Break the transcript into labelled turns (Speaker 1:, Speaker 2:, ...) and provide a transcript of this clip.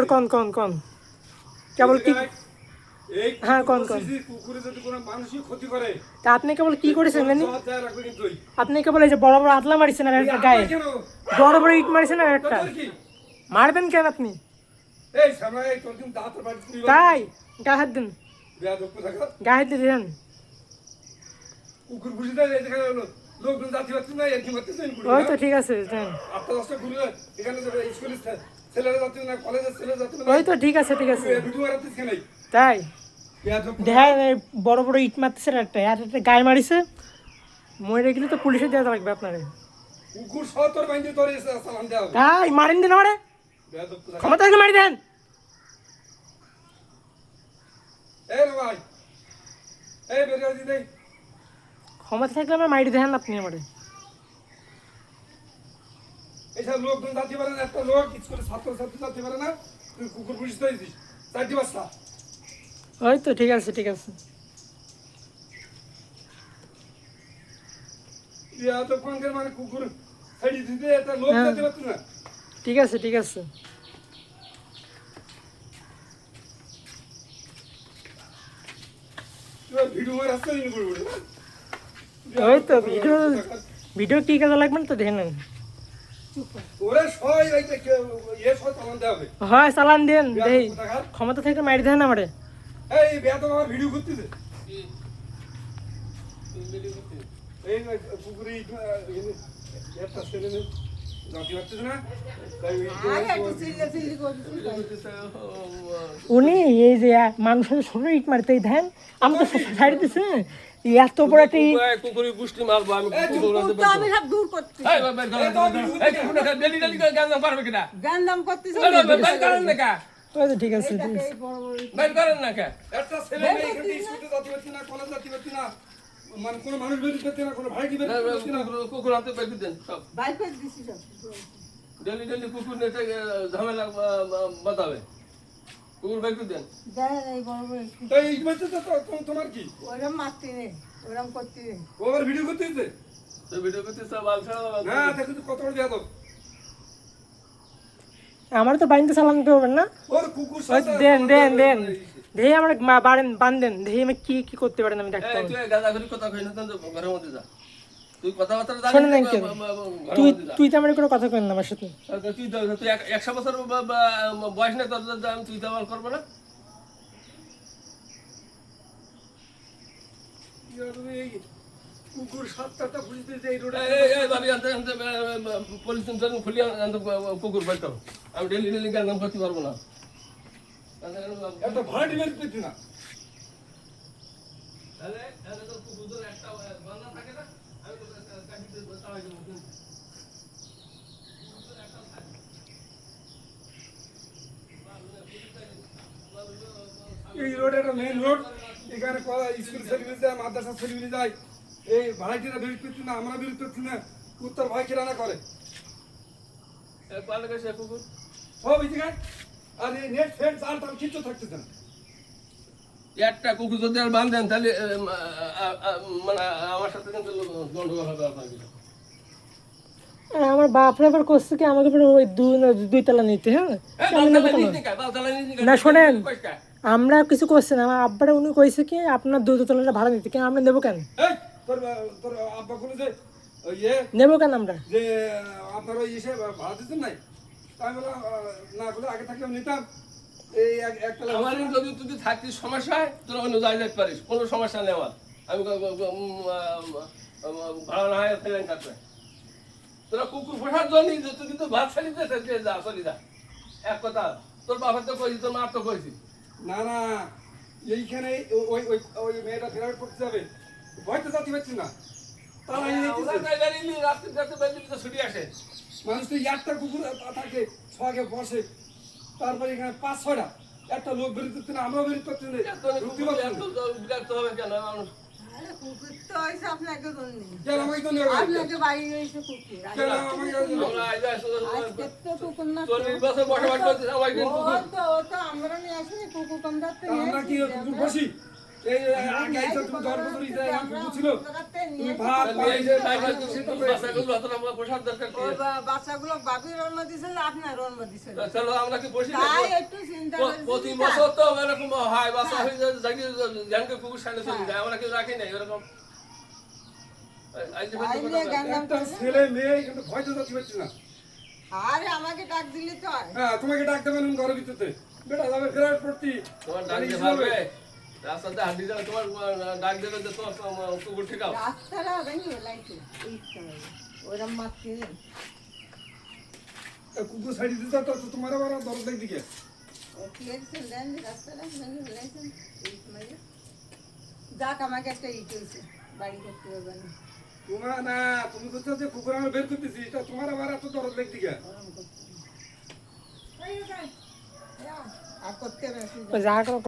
Speaker 1: এবার কোন কেবল কি হ্যাঁ কোন
Speaker 2: কুকুরে যদি কোনো মানুষই ক্ষতি করে
Speaker 1: তা আপনি কেবল কি করেছেন জানি আপনি কেবল এই যে বড় বড় আতলা মারিছেন আর একটা গায়ে বড় বড় ইট মারিছেন আর একটা মারবেন কেন আপনি
Speaker 2: এই সামনে এই তোর কিন্তু দাঁত বাড়ি তুই
Speaker 1: তাই গায়ে হাত দেন
Speaker 2: বেয়াদব কোথাকার
Speaker 1: গায়ে হাত দিয়ে দেন
Speaker 2: কুকুর বুঝি দেয় এখানে লোকজন জাতি বাতি নাই আর কি করতেছেন
Speaker 1: ওই তো ঠিক আছে দেন
Speaker 2: আটটা দশটা ঘুরে এখানে যাবে স্কুলে ছেলেরা যাতে না কলেজের ছেলে যাতে না
Speaker 1: ওই তো ঠিক আছে
Speaker 2: ভিডিও বানাতেছ কেন
Speaker 1: তাই
Speaker 2: বেয়াদব
Speaker 1: দেখেন এই বড় বড় ইট মারতেছে আর একটা গায়ে মারিছে মরে গেলে তো পুলিশে দেওয়া লাগবে আপনারে
Speaker 2: কুকুর সহ তোর বাইন্দে তোর সালাম দেওয়া হবে
Speaker 1: তাই মারেন দিন আমারে
Speaker 2: বেয়াদব কোথাকার
Speaker 1: ক্ষমতা থাকলে মারি দেন
Speaker 2: এই রে ভাই এই বেরিয়ে দি দেই
Speaker 1: ক্ষমতা থাকলে আমার মারি দেন আপনি আমারে
Speaker 2: এইসব লোকজন যাতে পারে না একটা লোক স্কুলে ছাত্রছাত্রী যাতে পারে না তুই কুকুর পুলিশ দিয়েছিস 4টি বাচ্চা
Speaker 1: ওই তো ঠিক আছে
Speaker 2: ইয়া তো কোনকের মানে কুকুর ছাড়ি দিতে একটা লোক
Speaker 1: হ্যাঁ।
Speaker 2: যেতে পারতো না
Speaker 1: ঠিক আছে
Speaker 2: তুই ভিডিও করে আসতে দিন বলবো
Speaker 1: ওই তো ভিডিও কি কাজে লাগবে না তো দেখে নেন
Speaker 2: ওরে সবাই রাইতে সব চালান দেওয়া হবে
Speaker 1: হয় চালান দেন দেই
Speaker 2: কোথাকার
Speaker 1: ক্ষমতা থাকলে মারি দেন আমারে
Speaker 2: এই বেয়াদব আমার ভিডিও করতেছে এই কুকুরি একটা ছেলে জাতি পারতেছে না তাই
Speaker 1: উনি এই যে মানুষের ছোট ইট মারতে ধ্যান আমি তো ছাড়ি দিছে এত বড় একটা
Speaker 3: কুকুরি পুষ্টি মারবো আমি
Speaker 4: আমি সব দূর করছি
Speaker 3: গান পারবে কিনা
Speaker 4: গ্যান্দাম করতেছি
Speaker 1: ওই তো ঠিক আছে
Speaker 3: বাইর করেন না কে
Speaker 2: একটা ছেলে মেয়ে এখানে স্কুলে জাতি পারছে না কলেজ জাতি পারছে না মানে কোনো মানুষ বেরিয়ে পারছে না কোনো ভাই কি বেরিয়ে পারছে না
Speaker 3: কুকুর হাতে বাইর দেন সব
Speaker 4: বাইক করে দিছি সব
Speaker 3: ডেলি কুকুর নেতে ঝামেলা বাঁধাবে কুকুর বাইর দেন
Speaker 4: দেয় এই বড় বড়
Speaker 2: তো এই বাচ্চা তো তোমার কি
Speaker 4: ওরম মারতে রে ওরম করতে রে
Speaker 2: ও আবার ভিডিও করতে দিতে
Speaker 3: তো ভিডিও করতে সব আল ছাড়া
Speaker 2: না দেখো তো কত বড় বেয়াদব
Speaker 1: আমার তো বাইনতে চালান দিতে পারবেন না
Speaker 2: ওর কুকুর
Speaker 1: ওই
Speaker 2: সাথে
Speaker 1: দেন দেই আমার বান্ধেন দেই আমি কি করতে পারেন আমি দেখতে
Speaker 3: তুই গাদা ঘুরি কথা কই না তো ঘরের মধ্যে যা তুই কথাবার্তা
Speaker 1: শোনেন আঙ্কেল তুই তো আমার কোনো কথা কেন না আমার সাথে
Speaker 3: তুই 100 বছর বয়স না তোর আমি তুই দাওয়াল করবো না
Speaker 2: কুকুর 7টা বুঝতে যে এই রোডে
Speaker 3: এই ভাবি আনতে পুলিশ স্টেশন খুলি আনতে কুকুর বাইর করো আমি ডেলি গান করতে পারবো না
Speaker 2: একটা ভাড়া ডিমের পেতে না
Speaker 3: তাহলে তো কুকুরের একটা বান্দা থাকে না আমি তো কাটিতে তাওয়াই দেব
Speaker 2: এই রোড একটা মেইন রোড এখানে স্কুল সার্ভিস যায় মাদ্রাসা সার্ভিস যায় এই ভাড়াটিরা বেরিয়ে পেতে না আমরা বেরিয়ে পেতে না উত্তর ভাই কিরানা করে
Speaker 3: পালে গেছে কুকুর
Speaker 2: সব এই জায়গায় আর এই নেট ফেন্স আর তার কিছু থাকতেছে না
Speaker 3: একটা কুকুর যদি আর বাঁধেন তাহলে মানে আমার সাথে কিন্তু গন্ডগোল হবে আপনার
Speaker 1: আমার বাপরা এবার করছে কি আমাকে ওই দুই তলা নিতে হ্যাঁ না শোনেন আমরা কিছু করছি না আমার আব্বারা উনি কইছে কি আপনার দুই তলাটা ভাড়া নিতে কেন আমরা নেবো কেন
Speaker 2: এই তোর আব্বা বলে যে ইয়ে
Speaker 1: নেবো কেন আমরা
Speaker 2: যে আপনার ওই এসে ভাড়া দিতেন নাই তাই বলে না বলে আগে থাকলে আমি নিতাম এই একটা
Speaker 3: আমার যদি তুই থাকতিস সমস্যা হয় তোরা অন্য জায়গায় যেতে পারিস কোনো সমস্যা নেই আমার আমি ভাড়া না হয় ফেলেন কাটবে তোরা কুকুর পোষার জন্য তুই কিন্তু ভাত ছাড়ি যা চলি যা এক কথা তোর বাবার তো কইছি তোর মার তো কইছি
Speaker 2: না না এইখানে ওই ওই ওই মেয়েটা ফেরার করতে যাবে ভয়তো যাতে পারছি না তারা
Speaker 3: ছুটি আসে
Speaker 2: মানুষ তো একটা কুকুর থাকে ছকে বসে তারপরে এখানে 5-6টা একটা লোক বেরিয়ে করতে না আমরা বেরিয়ে করতে নেই
Speaker 3: বিরক্ত হবে কেন মানুষ
Speaker 4: আরে কুকুর তো হইছে আপনাকে জন্য
Speaker 2: কেন আমাকে তো নেই
Speaker 4: আপনাকে বাড়ি হইছে কুকুর
Speaker 2: কেন আমাকে
Speaker 4: আজকে তো কুকুর না
Speaker 3: 40 বছর বসবাস করতে সবাই
Speaker 4: ও তো আমরা নিয়ে আসি কুকুর কম দাঁত
Speaker 2: আমরা কি কুকুর বসি এই আগে আইসা তুমি গর্ব করি যে এরকম কুকুর ছিল তুমি ভাত
Speaker 3: আর
Speaker 2: পানি
Speaker 3: এই যে টাইগার তো সেটা বাচ্চাগুলো হাতে আমরা পোষার দরকার কি
Speaker 4: ওই বাচ্চাগুলো বাপির রন্ম দিছিল আপনার রন্ম দিছিল
Speaker 3: চলো আমরা কি বসি না
Speaker 4: তাই একটু চিন্তা
Speaker 3: প্রতি
Speaker 4: করেছি
Speaker 3: বছর তো এরকম হয় বাচ্চা হয়ে যায় জাগি জ্ঞানকে কুকুর সামনে চলে যায় আমরা কেউ রাখি না এরকম
Speaker 2: একটা ছেলে মেয়ে কিন্তু ভয় তো যাচ্ছি পারছি না
Speaker 4: আরে আমাকে ডাক দিলে তো হয়।
Speaker 2: হ্যাঁ তোমাকে ডাকতে পারেন ঘরের ভিতরে বেটা যাবে ফেরার প্রতি
Speaker 3: তোমার ডাক দিয়ে পারবে রাস্তাতে হাঁটি যাবে তোমার ডাক দেবে যে তোমার কুকুর ঠিকাও
Speaker 4: রাস্তাটা ভেঙে ফেলাইছে এই সময় ওরম মারছি নেই
Speaker 2: কুকুর সাইড দিতে তো তোমার আবার দরদ দেখ দিকে
Speaker 4: কি হয়েছিল দেন যে রাস্তাটা ভেঙে ফেলাইছেন এই সময় যাক আমাকে একটা ই চলছে বাড়ি করতে হবে না
Speaker 2: তোমার না তুমি কোথাও যে কুকুর আমার বের করতেছি এটা তোমার আবার এত দরদ দেখ দিকে
Speaker 4: ওরম করতে হবে। আর করতে হবে
Speaker 1: যা করো